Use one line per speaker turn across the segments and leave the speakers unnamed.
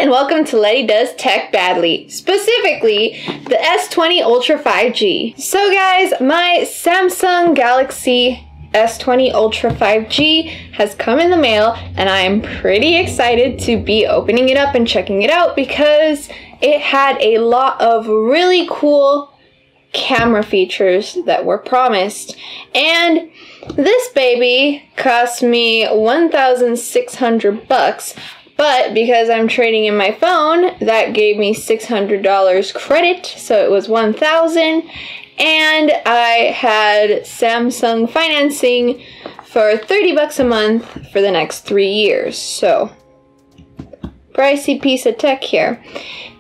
and welcome to Lety Does Tech Badly, specifically the S20 Ultra 5G. So guys, my Samsung Galaxy S20 Ultra 5G has come in the mail and I'm pretty excited to be opening it up and checking it out because it had a lot of really cool camera features that were promised. And this baby cost me $1,600, but because I'm trading in my phone, that gave me $600 credit, so it was $1,000. And I had Samsung financing for $30 a month for the next 3 years. So, pricey piece of tech here.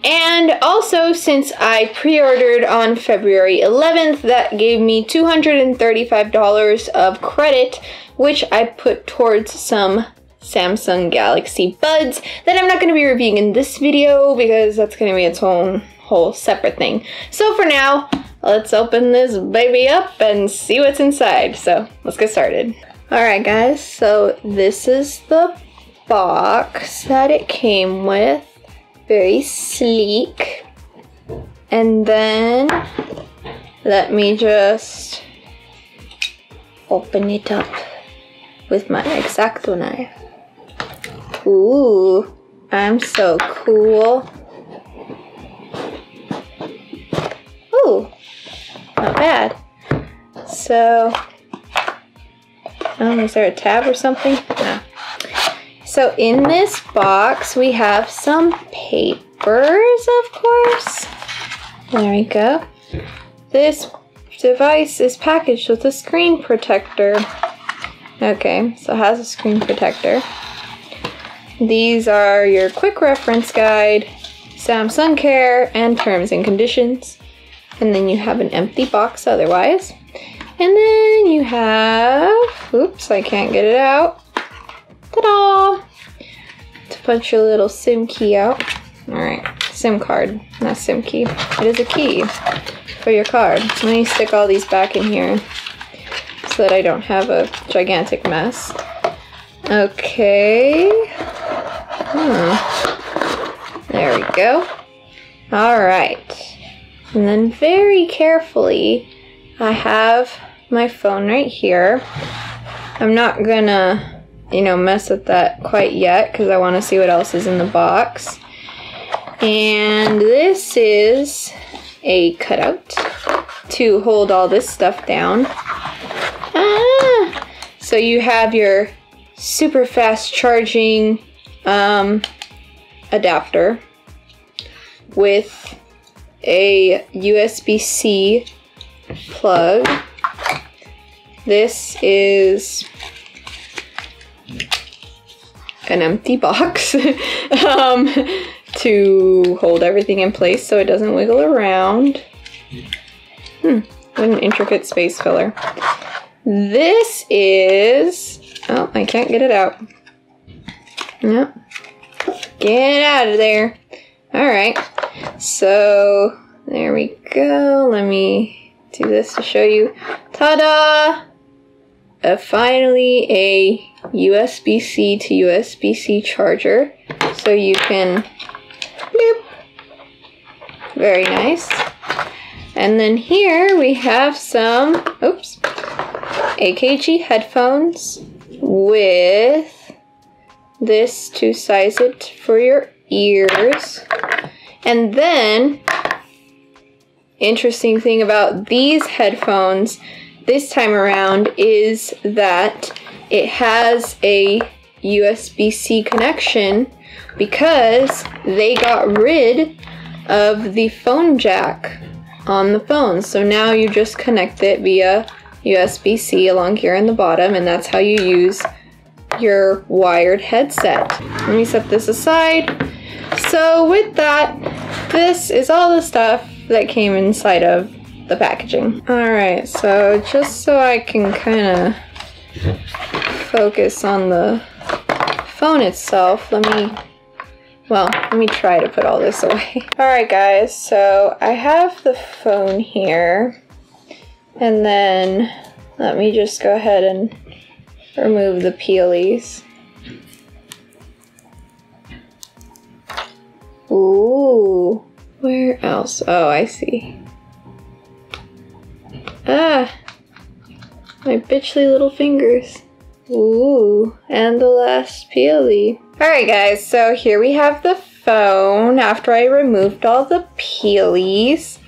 And also, since I pre-ordered on February 11th, that gave me $235 of credit, which I put towards some Samsung Galaxy Buds that I'm not going to be reviewing in this video because that's going to be its own whole separate thing. So for now, let's open this baby up and see what's inside. So let's get started. Alright guys, so this is the box that it came with. Very sleek. And then let me just open it up with my X-Acto knife. Ooh, I'm so cool. Ooh, not bad. So, is there a tab or something? No. So in this box, we have some papers, of course. There we go. This device is packaged with a screen protector. Okay, so it has a screen protector. These are your quick reference guide, Samsung Care, and terms and conditions. And then you have an empty box otherwise. And then you have, oops, I can't get it out. Ta-da! To punch your little SIM key out. Alright, SIM card, not SIM key. It is a key for your card. Let me stick all these back in here so that I don't have a gigantic mess. Okay. There we go. Alright. And then very carefully, I have my phone right here. I'm not gonna, mess with that quite yet because I want to see what else is in the box. And this is a cutout to hold all this stuff down. So you have your super fast charging adapter with a USB-C plug. This is an empty box to hold everything in place so it doesn't wiggle around. What an intricate space filler. This is, oh, I can't get it out. Yep. Get out of there. Alright, so there we go. Let me do this to show you. Ta-da! Finally a USB-C to USB-C charger. So you can, bloop. Very nice. And then here we have some, oops, AKG headphones with this to size it for your ears. And then, interesting thing about these headphones this time around is that it has a USB-C connection because they got rid of the phone jack on the phone. So now you just connect it via USB-C along here in the bottom, and that's how you use your wired headset. Let me set this aside. So with that, this is all the stuff that came inside of the packaging. Alright, so just so I can kind of focus on the phone itself, let me try to put all this away. Alright guys, so I have the phone here, and then let me just go ahead and remove the peelies. Ooh. Where else? Oh, I see. Ah. My bitchly little fingers. Ooh. And the last peely. Alright guys, so here we have the phone after I removed all the peelies.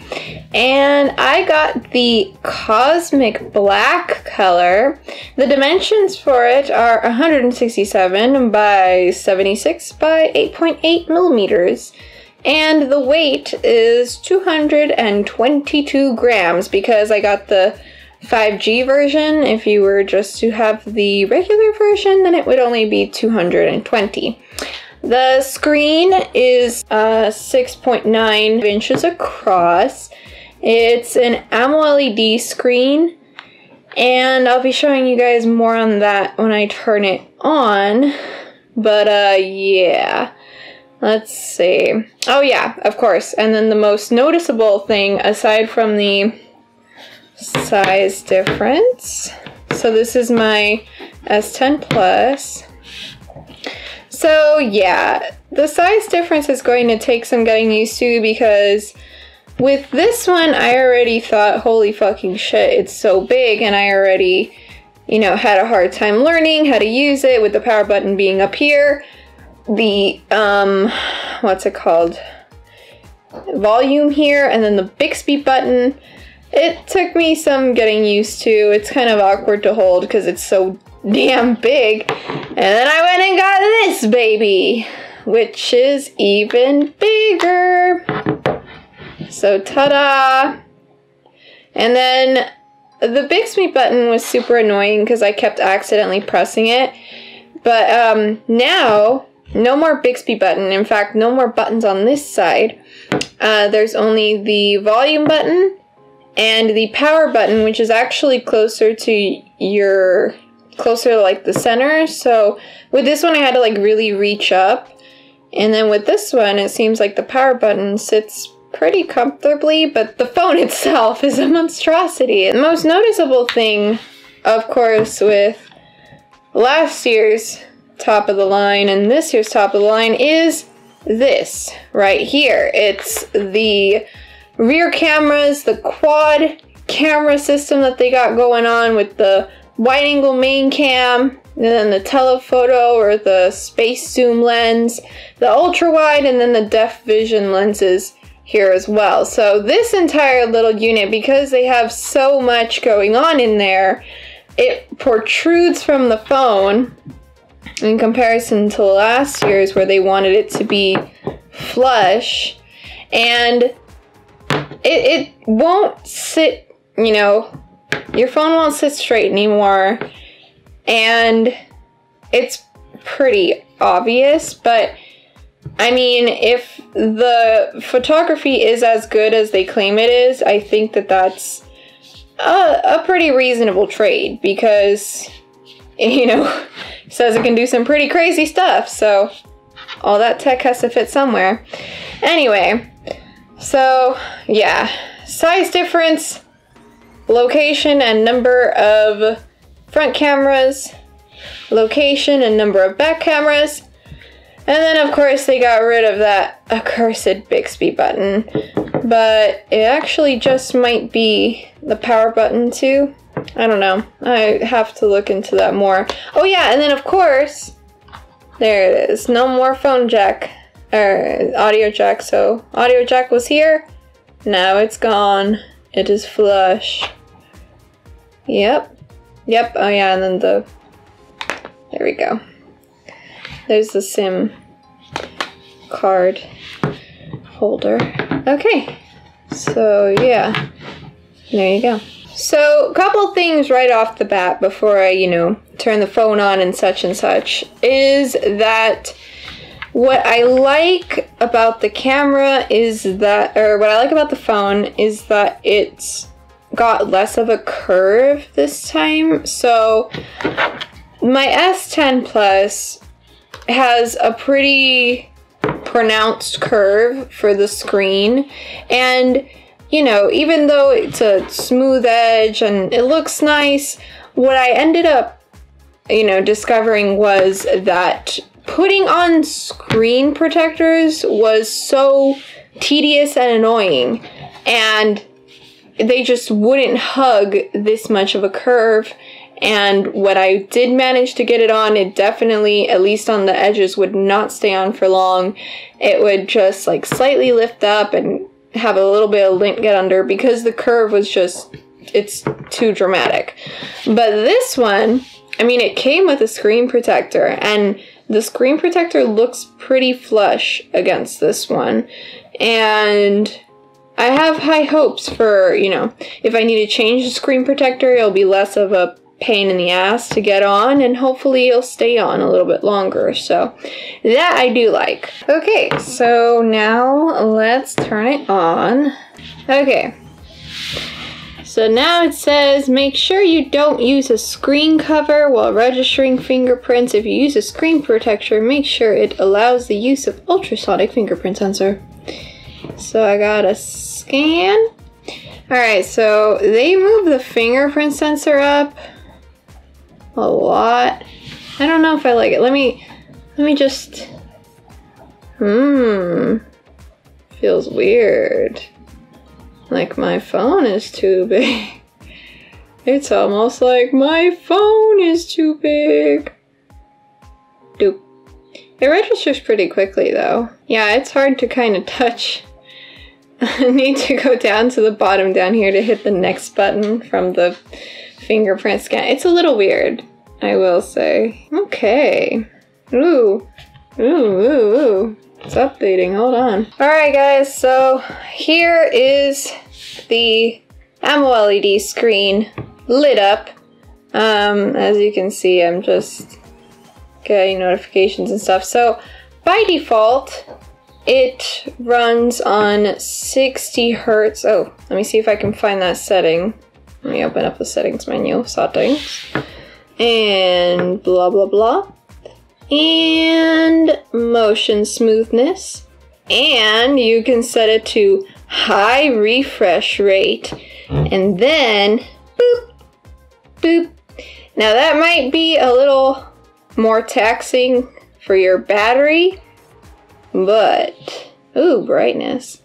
And I got the Cosmic Black color. The dimensions for it are 167 by 76 by 8.8 millimeters. And the weight is 222 grams because I got the 5G version. If you were just to have the regular version, then it would only be 220. The screen is 6.9 inches across. It's an AMOLED screen, and I'll be showing you guys more on that when I turn it on. But yeah, let's see. Oh yeah, of course. And then the most noticeable thing, aside from the size difference, so this is my S10 Plus. So yeah, the size difference is going to take some getting used to because with this one, I already thought, holy fucking shit, it's so big, and I already, you know, had a hard time learning how to use it with the power button being up here. The, what's it called? Volume here, and then the Bixby button. It took me some getting used to. It's kind of awkward to hold because it's so damn big. And then I went and got this baby, which is even bigger. So ta-da! And then the Bixby button was super annoying because I kept accidentally pressing it. But now, no more Bixby button. In fact, no more buttons on this side. There's only the volume button and the power button, which is actually closer to like the center. So with this one I had to like really reach up, and then with this one it seems like the power button sits pretty comfortably, but the phone itself is a monstrosity. The most noticeable thing, of course, with last year's top of the line and this year's top of the line is this right here. It's the rear cameras, the quad camera system that they got going on with the wide angle main cam, and then the telephoto or the space zoom lens, the ultra wide, and then the depth vision lenses here as well. So this entire little unit, because they have so much going on in there, it protrudes from the phone in comparison to last year's where they wanted it to be flush, and it won't sit, you know, your phone won't sit straight anymore, and it's pretty obvious. But I mean, if the photography is as good as they claim it is, I think that that's a pretty reasonable trade, because, you know, it says it can do some pretty crazy stuff, so all that tech has to fit somewhere. Anyway, so yeah, size difference, location and number of front cameras, location and number of back cameras, and then of course they got rid of that accursed Bixby button, but it actually just might be the power button too. I don't know. I have to look into that more. Oh yeah, and then of course, there it is. No more phone jack, or audio jack. So audio jack was here, now it's gone. It is flush. Yep. Oh yeah, and then there we go. There's the SIM card holder. Okay, so yeah, there you go. So a couple things right off the bat before I, you know, turn the phone on and such, is that what I like about the camera is that, or what I like about the phone is that it's got less of a curve this time. So my S10 Plus has a pretty pronounced curve for the screen, and you know, even though it's a smooth edge and it looks nice, what I ended up, you know, discovering was that putting on screen protectors was so tedious and annoying, and they just wouldn't hug this much of a curve. And when I did manage to get it on, it definitely, at least on the edges, would not stay on for long. It would just like slightly lift up and have a little bit of lint get under because the curve was just, it's too dramatic. But this one, I mean, it came with a screen protector, and the screen protector looks pretty flush against this one. And I have high hopes for, you know, if I need to change the screen protector, it'll be less of a pain in the ass to get on, and hopefully it'll stay on a little bit longer. So that I do like. Okay, so now let's turn it on. Okay. So now it says, make sure you don't use a screen cover while registering fingerprints. If you use a screen protector, make sure it allows the use of ultrasonic fingerprint sensor. So I got a scan. Alright, so they move the fingerprint sensor up a lot. I don't know if I like it. Let me just... Feels weird. Like my phone is too big. It's almost like my phone is too big. Doop. It registers pretty quickly though. Yeah, it's hard to kind of touch. I need to go down to the bottom down here to hit the next button from the fingerprint scan. It's a little weird, I will say. Okay. Ooh. Ooh, ooh, ooh. It's updating, hold on. Alright guys, so here is the AMOLED screen lit up. As you can see, I'm just getting notifications and stuff. So by default, it runs on 60 hertz. Oh, let me see if I can find that setting. Let me open up the settings menu, settings, and blah blah blah. And motion smoothness, and you can set it to high refresh rate, and then boop boop. Now that might be a little more taxing for your battery, but ooh, brightness,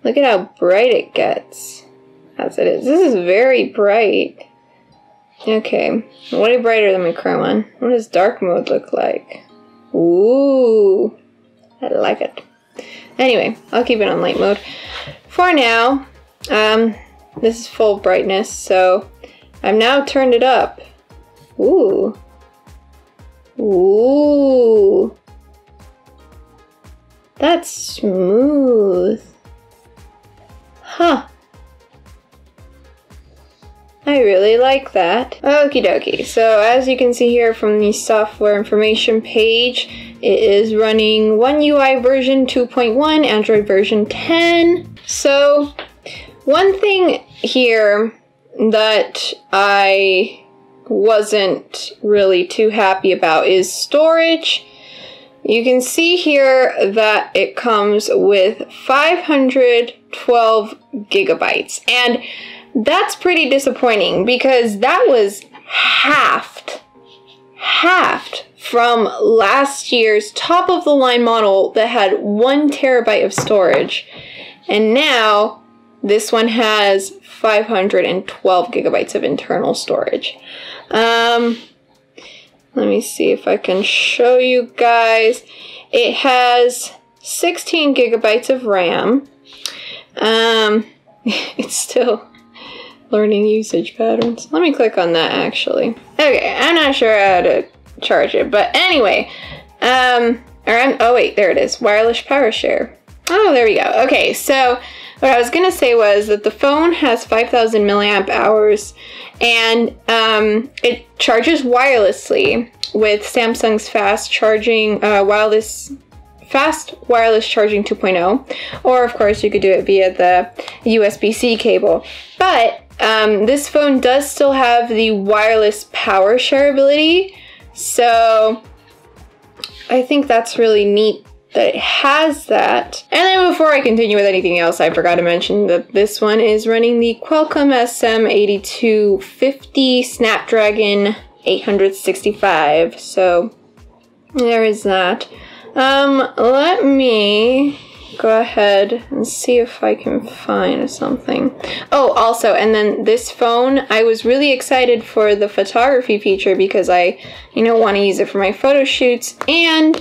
look at how bright it gets as it is. This is very bright. Okay, way brighter than my Chrome one. What does dark mode look like? Ooh, I like it. Anyway, I'll keep it on light mode for now. This is full brightness, so I've now turned it up. Ooh. Ooh. That's smooth. Huh. I really like that. Okie dokie. So as you can see here from the software information page, it is running One UI version 2.1, Android version 10. So one thing here that I wasn't really too happy about is storage. You can see here that it comes with 512 gigabytes, and that's pretty disappointing because that was halved from last year's top of the line model that had 1 terabyte of storage, and now this one has 512 gigabytes of internal storage. Let me see if I can show you guys. It has 16 gigabytes of RAM. It's still learning usage patterns. Let me click on that actually. Okay, I'm not sure how to charge it, but anyway, oh wait, there it is, wireless power share. Oh, there we go. Okay, so what I was gonna say was that the phone has 5,000 milliamp hours, and it charges wirelessly with Samsung's fast charging fast wireless charging 2.0, or of course you could do it via the USB-C cable. But this phone does still have the wireless power share ability, so I think that's really neat that it has that. And then before I continue with anything else, I forgot to mention that this one is running the Qualcomm SM8250 Snapdragon 865, so There is that. Let me go ahead and see if I can find something. Oh, also, and then this phone, I was really excited for the photography feature because I, want to use it for my photo shoots, and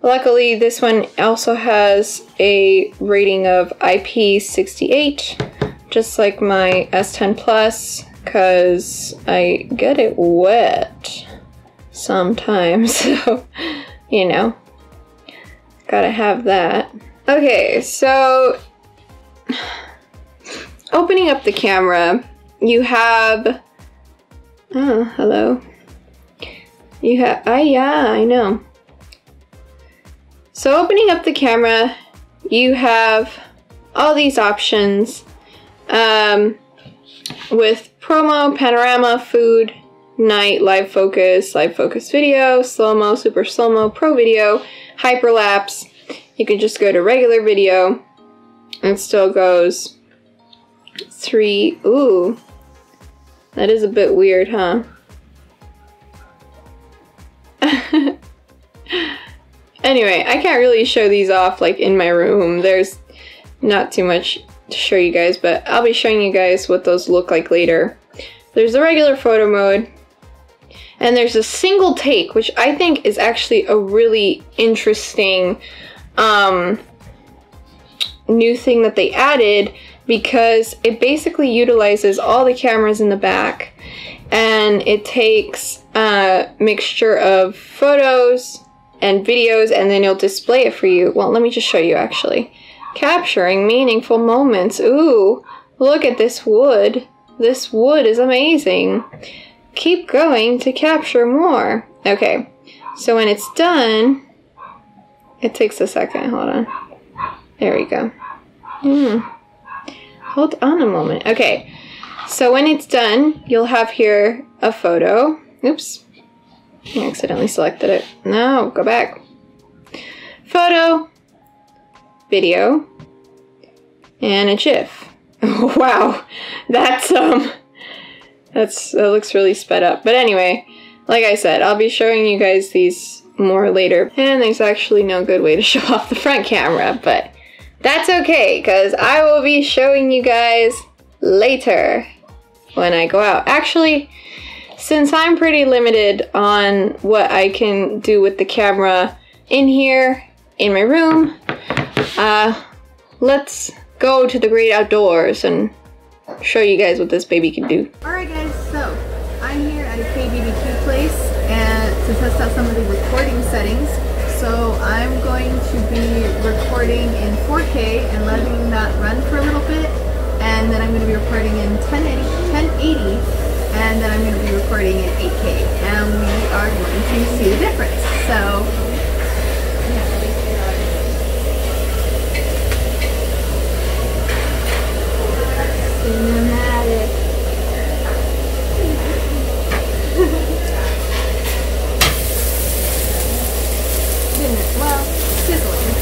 luckily this one also has a rating of IP68, just like my S10 Plus, because I get it wet sometimes, so, gotta have that. Okay, so opening up the camera, you have, oh, hello. You have, yeah, I know. So opening up the camera, you have all these options with promo, panorama, food, night, live focus video, slow-mo, super slow-mo, pro video, hyperlapse. You can just go to regular video, and it still goes 3. Ooh, that is a bit weird, huh? Anyway, I can't really show these off like in my room. There's not too much to show you guys, but I'll be showing you guys what those look like later. There's the regular photo mode, and there's a single take, which I think is actually a really interesting new thing that they added, because it basically utilizes all the cameras in the back, and it takes a mixture of photos and videos, and then it'll display it for you. Well, let me just show you actually. Capturing meaningful moments. Ooh, look at this wood. This wood is amazing. Keep going to capture more. Okay, so when it's done, it takes a second, hold on. There we go. Hold on a moment. Okay, so when it's done, you'll have here a photo. Oops, I accidentally selected it. No, go back. Photo, video, and a GIF. Wow, that looks really sped up. But anyway, like I said, I'll be showing you guys these more later. And there's actually no good way to show off the front camera, but that's okay, because I will be showing you guys later when I go out. Actually, since I'm pretty limited on what I can do with the camera in here, in my room, let's go to the great outdoors and show you guys what this baby can do. Alright guys, so I'm here at a KBBQ place and to test out some of the recording settings. So I'm going to be recording in 4K and letting that run for a little bit, and then I'm going to be recording in 1080, and then I'm going to be recording in 8K, and we are going to see the difference. So cinematic. Well, sizzling.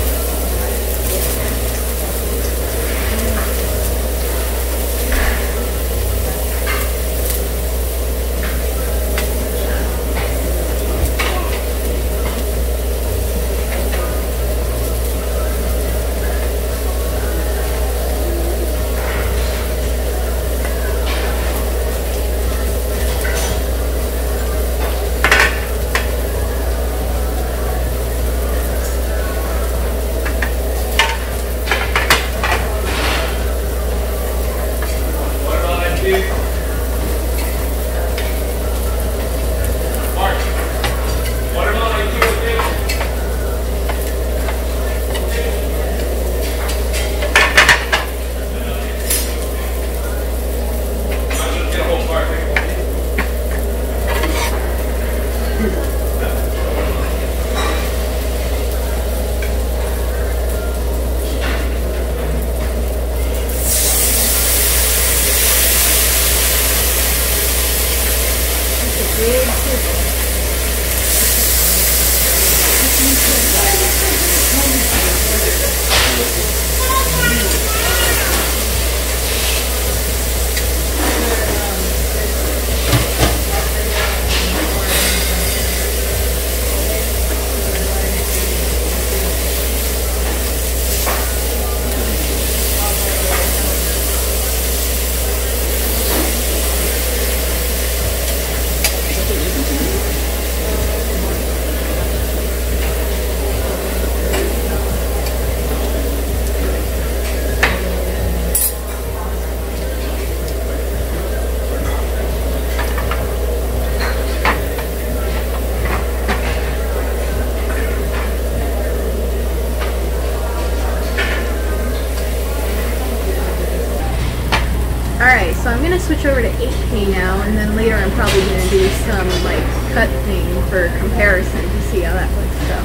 switch over to 8K now, and then later I'm probably gonna do some like cut thing for comparison to see how that looks. So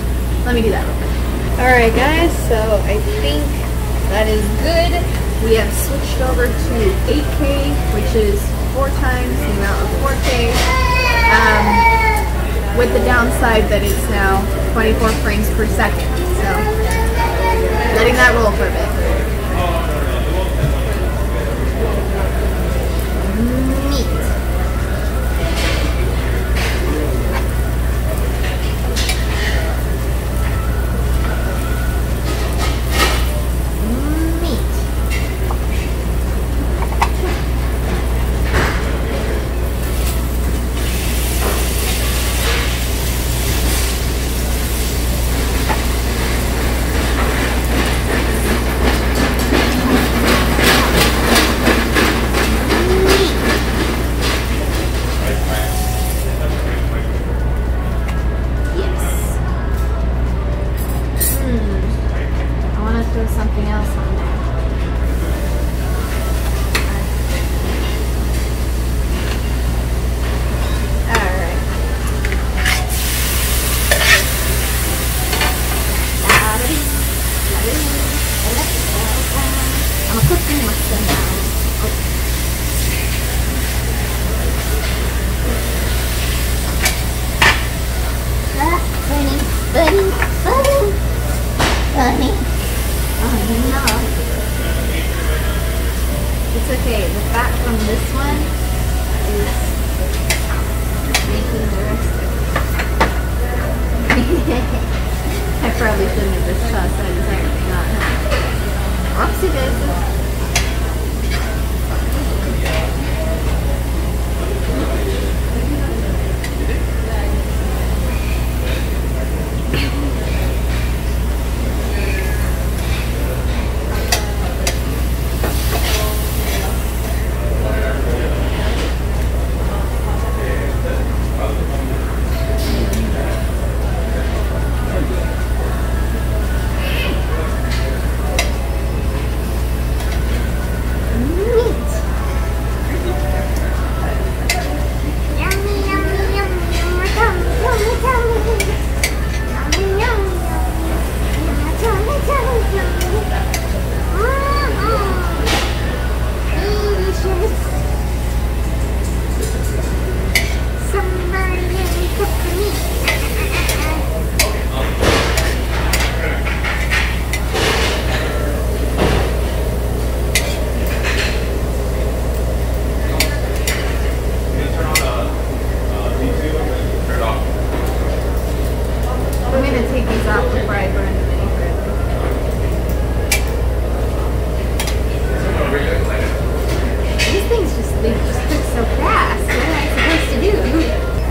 let me do that real quick. Alright guys, so I think that is good. We have switched over to 8K, which is 4 times the amount of 4K. With the downside that it's now 24 frames per second. So letting that roll for a bit. Something else on there. Alright. I'm cooking myself now. Bunny. Oh no. It's okay, the fat from this one is making the rest of it. I probably shouldn't have just tossed that entire thing on. Oopsie daisy.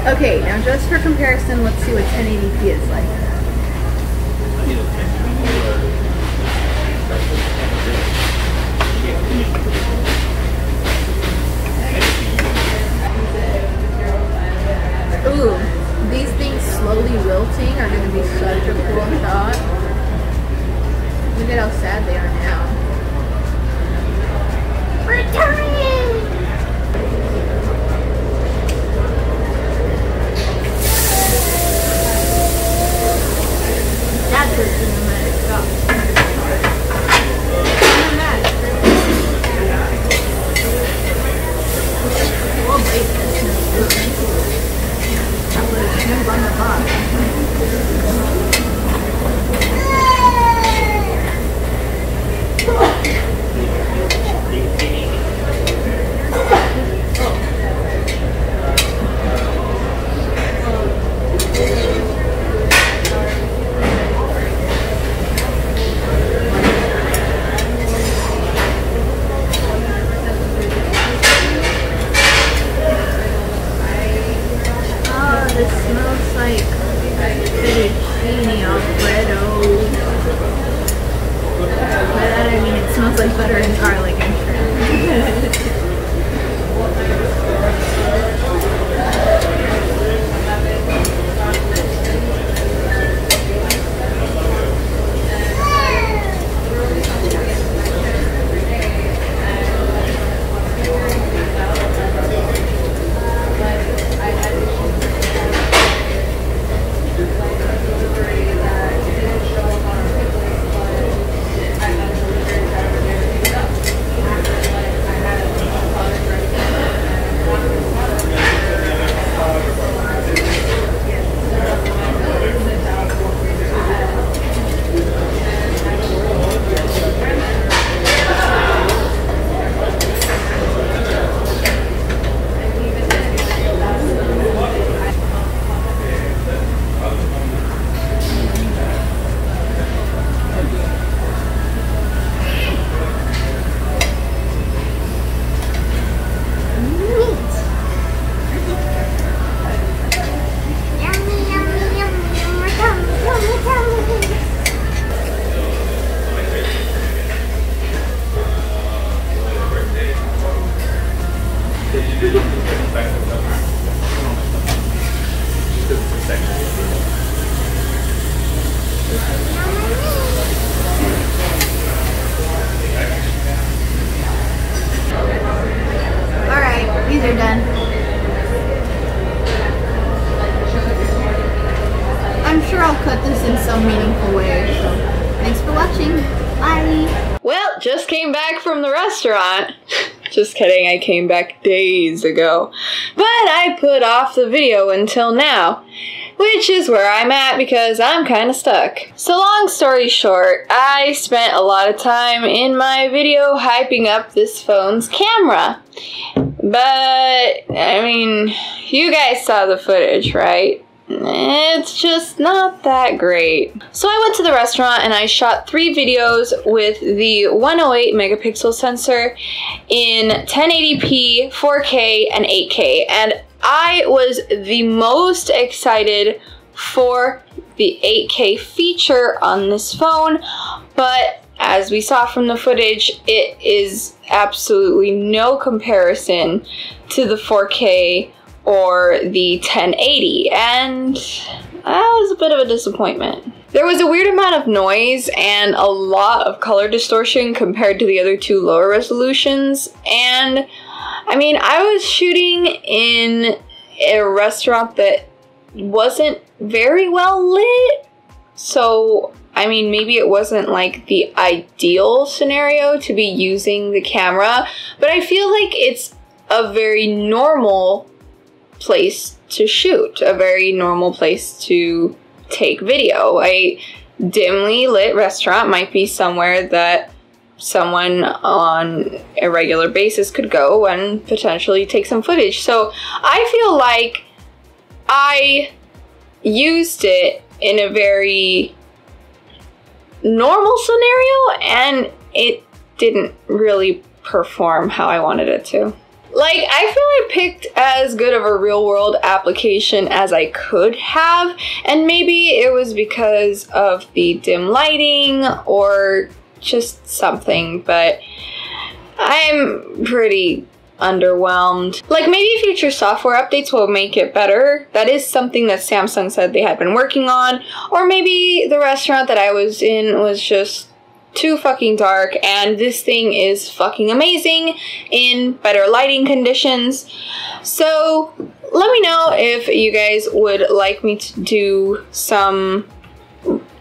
Okay, now just for comparison, let's see what 1080p is like. Ooh, these things slowly wilting are going to be such a cool shot. Look at how sad they are now. We're dying! That's a cinematic shot. We'll bake this. I'll put a shrimp on the bottom. This smells like fettuccine Alfredo. By that I mean it smells like butter and garlic and shrimp. I'll cut this in some meaningful way. So, thanks for watching. Bye! Well, just came back from the restaurant. Just kidding, I came back days ago. But I put off the video until now, which is where I'm at because I'm kind of stuck. So long story short, I spent a lot of time in my video hyping up this phone's camera. But, I mean, you guys saw the footage, right? It's just not that great. So I went to the restaurant and I shot 3 videos with the 108 megapixel sensor in 1080p, 4K, and 8K. And I was the most excited for the 8K feature on this phone, but as we saw from the footage, it is absolutely no comparison to the 4K or the 1080, and that was a bit of a disappointment. There was a weird amount of noise and a lot of color distortion compared to the other 2 lower resolutions, and I mean, I was shooting in a restaurant that wasn't very well lit, so I mean, maybe it wasn't like the ideal scenario to be using the camera, but I feel like it's a very normal place to shoot, a very normal place to take video. A dimly lit restaurant might be somewhere that someone on a regular basis could go and potentially take some footage. So I feel like I used it in a very normal scenario and it didn't really perform how I wanted it to. Like, I feel I picked as good of a real-world application as I could have, and maybe it was because of the dim lighting or just something, but I'm pretty underwhelmed. Like, maybe future software updates will make it better. That is something that Samsung said they had been working on, or maybe the restaurant that I was in was just too fucking dark, and this thing is fucking amazing in better lighting conditions. So let me know if you guys would like me to do some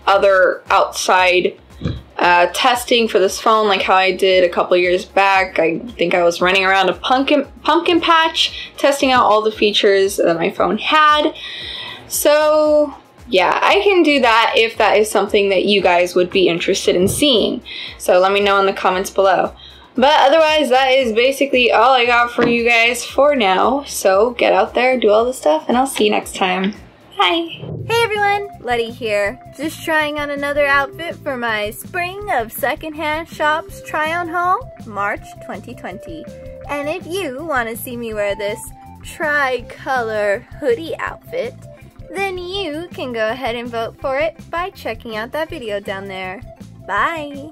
other outside testing for this phone, like how I did a couple years back. I think I was running around a pumpkin patch testing out all the features that my phone had. So yeah, I can do that if that is something that you guys would be interested in seeing. So let me know in the comments below. But otherwise, that is basically all I got for you guys for now. So get out there, do all the stuff, and I'll see you next time. Bye! Hey everyone, Lety here. Just trying on another outfit for my Spring of Secondhand Shops try-on haul, March 2020. And if you want to see me wear this tri-color hoodie outfit, then you can go ahead and vote for it by checking out that video down there. Bye!